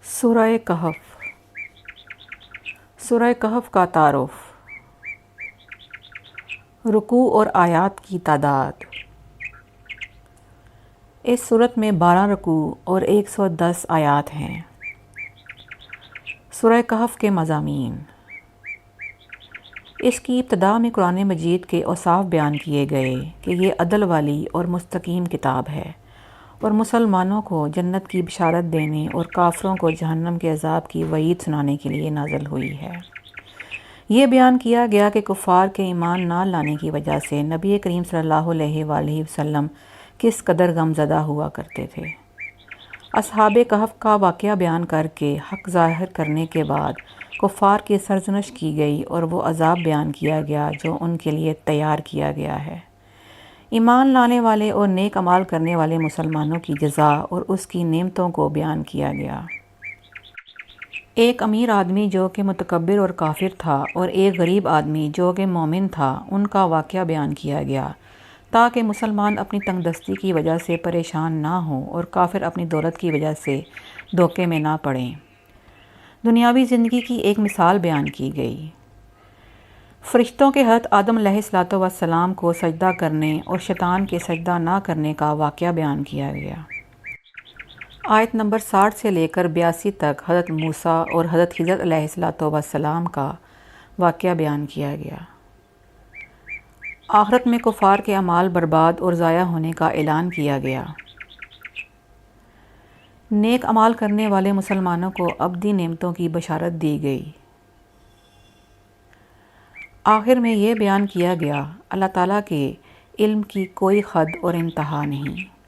سورہ کہف۔ سورہ کہف کا تعارف۔ رکوع اور آیات کی تعداد۔ اس سورت میں 12 رکوع اور 110 آیات ہیں۔ سورہ کہف کے مضامین۔ اس کی ابتدا میں قرآن مجید کے اوصاف بیان کیے گئے کہ یہ عدل والی اور مستقیم کتاب ہے اور مسلمانوں کو جنت کی بشارت دینے اور کافروں کو جہنم کے عذاب کی وعید سنانے کے لیے نازل ہوئی ہے۔ یہ بیان کیا گیا کہ کفار کے ایمان نہ لانے کی وجہ سے نبی کریم صلی اللہ علیہ وآلہ وسلم کس قدر غم زدہ ہوا کرتے تھے۔ اصحاب کہف کا واقعہ بیان کر کے حق ظاہر کرنے کے بعد کفار کی سرزنش کی گئی اور وہ عذاب بیان کیا گیا جو ان کے لیے تیار کیا گیا ہے۔ ایمان لانے والے اور نیک اعمال کرنے والے مسلمانوں کی جزا اور اس کی نعمتوں کو بیان کیا گیا۔ ایک امیر آدمی جو کہ متکبر اور کافر تھا اور ایک غریب آدمی جو کہ مومن تھا، ان کا واقعہ بیان کیا گیا تاکہ مسلمان اپنی تنگ دستی کی وجہ سے پریشان نہ ہوں اور کافر اپنی دولت کی وجہ سے دھوکے میں نہ پڑیں۔ دنیاوی زندگی کی ایک مثال بیان کی گئی۔ فرشتوں کے حضرت آدم علیہ السلام کو سجدہ کرنے اور شیطان کے سجدہ نہ کرنے کا واقعہ بیان کیا گیا۔ آیت نمبر 60 سے لے کر 82 تک حضرت موسیٰ اور حضرت خضر علیہ السلام کا واقعہ بیان کیا گیا۔ آخرت میں کفار کے اعمال برباد اور ضائع ہونے کا اعلان کیا گیا۔ نیک اعمال کرنے والے مسلمانوں کو ابدی نعمتوں کی بشارت دی گئی۔ آخر میں یہ بیان کیا گیا اللہ تعالیٰ کے علم کی کوئی حد اور انتہا نہیں۔